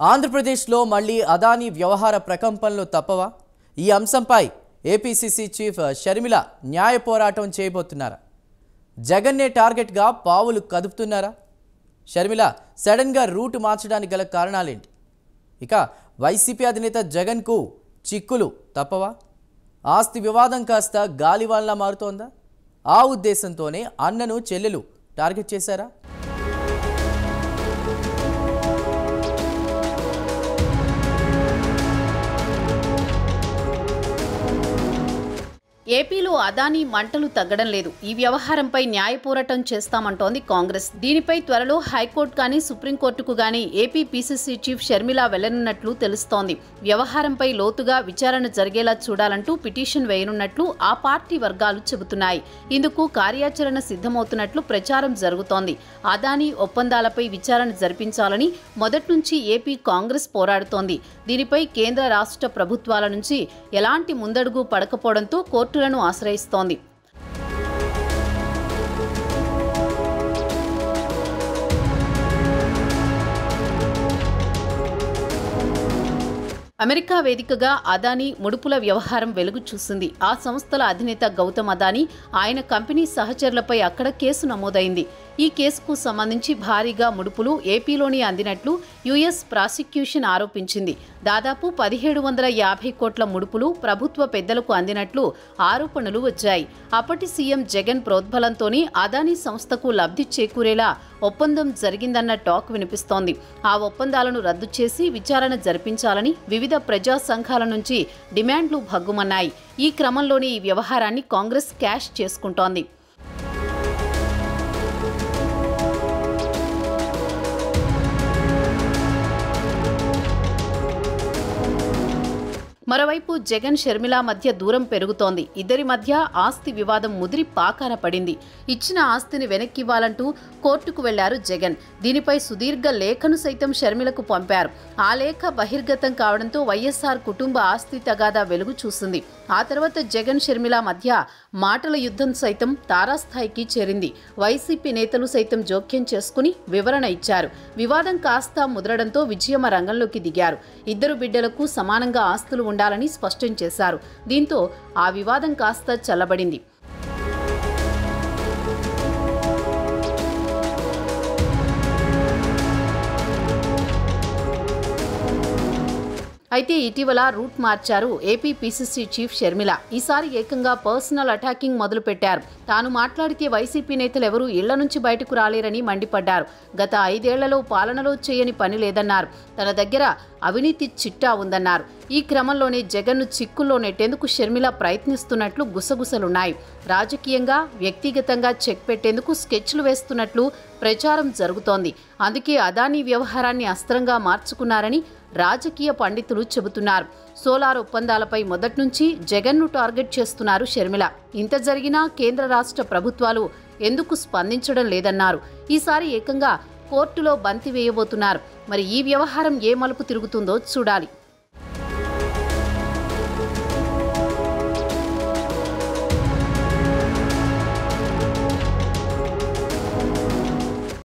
ఆంధ్రప్రదేశ్లో మళ్ళీ అదానీ వ్యవహార ప్రకంపనలు తప్పవా? ఈ అంశంపై ఏపీసీసీ చీఫ్ షర్మిల న్యాయ పోరాటం చేయబోతున్నారా? జగన్నే టార్గెట్గా పావులు కదుపుతున్నారా? షర్మిల సడన్గా రూట్ మార్చడానికి గల కారణాలేంటి? ఇక వైసీపీ అధినేత జగన్కు చిక్కులు తప్పవా? ఆస్తి వివాదం కాస్త గాలివాన్లా మారుతోందా? ఆ ఉద్దేశంతోనే అన్నను చెల్లెలు టార్గెట్ చేశారా? ఏపీలో అదానీ మంటలు తగ్గడం లేదు. ఈ వ్యవహారంపై న్యాయ పోరాటం చేస్తామంటోంది కాంగ్రెస్. దీనిపై త్వరలో హైకోర్టు కానీ సుప్రీంకోర్టుకు గానీ ఏపీ పీసీసీ చీఫ్ షర్మిల వెళ్లనున్నట్లు తెలుస్తోంది. వ్యవహారంపై లోతుగా విచారణ జరిగేలా చూడాలంటూ పిటిషన్ వేయనున్నట్లు ఆ పార్టీ వర్గాలు చెబుతున్నాయి. ఇందుకు కార్యాచరణ సిద్ధమవుతున్నట్లు ప్రచారం జరుగుతోంది. అదానీ ఒప్పందాలపై విచారణ జరిపించాలని మొదటి నుంచి ఏపీ కాంగ్రెస్ పోరాడుతోంది. దీనిపై కేంద్ర రాష్ట్ర ప్రభుత్వాల నుంచి ఎలాంటి ముందడుగు పడకపోవడంతో కోర్టులను ఆశ్రయిస్తోంది. అమెరికా వేదికగా అదానీ ముడుపుల వ్యవహారం వెలుగు చూసింది. ఆ సంస్థల అధినేత గౌతమ్ అదానీ, ఆయన కంపెనీ సహచరులపై అక్కడ కేసు నమోదైంది. ఈ కేసుకు సంబంధించి భారీగా ముడుపులు ఏపీలోని అందినట్లు యుఎస్ ప్రాసిక్యూషన్ ఆరోపించింది. దాదాపు 1750 కోట్ల ముడుపులు ప్రభుత్వ పెద్దలకు అందినట్లు ఆరోపణలు వచ్చాయి. అప్పటి సీఎం జగన్ ప్రోద్బలంతోనే అదానీ సంస్థకు లబ్ధి చేకూరేలా ఒప్పందం జరిగిందన్న టాక్ వినిపిస్తోంది. ఆ ఒప్పందాలను రద్దు చేసి విచారణ జరిపించాలని వివిధ ప్రజా సంఘాల నుంచి డిమాండ్లు భగ్గుమన్నాయి. ఈ క్రమంలోనే ఈ వ్యవహారాన్ని కాంగ్రెస్ క్యాష్ చేసుకుంటోంది. మరోవైపు జగన్ షర్మిల మధ్య దూరం పెరుగుతోంది. ఇద్దరి మధ్య ఆస్తి వివాదం ముదిరి పాకాన పడింది. ఇచ్చిన ఆస్తిని వెనక్కివ్వాలంటూ కోర్టుకు వెళ్లారు జగన్. దీనిపై సుదీర్ఘ లేఖను సైతం షర్మిలకు పంపారు. ఆ లేఖ బహిర్గతం కావడంతో వైఎస్ఆర్ కుటుంబ ఆస్తి తగాదా వెలుగు చూసింది. ఆ తర్వాత జగన్ షర్మిల మధ్య మాటల యుద్ధం సైతం తారాస్థాయికి చేరింది. వైసీపీ నేతలు సైతం జోక్యం చేసుకుని వివరణ ఇచ్చారు. వివాదం కాస్త ముదరడంతో విజయమ్మ రంగంలోకి దిగారు. ఇద్దరు బిడ్డలకు సమానంగా ఆస్తులు ఉండాలని స్పష్టం చేశారు. దీంతో ఆ వివాదం కాస్త చల్లబడింది. అయితే ఇటీవల రూట్ మార్చారు ఏపీ పీసీసీ చీఫ్ షర్మిల. ఈసారి ఏకంగా పర్సనల్ అటాకింగ్ మొదలుపెట్టారు. తాను మాట్లాడితే వైసీపీ నేతలు ఎవరూ ఇళ్ల నుంచి బయటకు రాలేరని మండిపడ్డారు. గత 5 ఏళ్లలో పాలనలో చేయని పని లేదన్నారు. తన దగ్గర అవినీతి చిట్టా ఉందన్నారు. ఈ క్రమంలోనే జగన్ను చిక్కుల్లో నెట్టేందుకు షర్మిల ప్రయత్నిస్తున్నట్లు గుసగుసలున్నాయి. రాజకీయంగా వ్యక్తిగతంగా చెక్ పెట్టేందుకు స్కెచ్లు వేస్తున్నట్లు ప్రచారం జరుగుతోంది. అందుకే అదానీ వ్యవహారాన్ని అస్త్రంగా మార్చుకున్నారని రాజకీయ పండితులు చెబుతున్నారు. సోలార్ ఒప్పందాలపై మొదటి నుంచి జగన్ను టార్గెట్ చేస్తున్నారు షర్మిల. ఇంత జరిగినా కేంద్ర రాష్ట్ర ప్రభుత్వాలు ఎందుకు స్పందించడం లేదన్నారు. ఈసారి ఏకంగా కోర్టులో బంతి వేయబోతున్నారు. మరి ఈ వ్యవహారం ఏ మలుపు తిరుగుతుందో చూడాలి.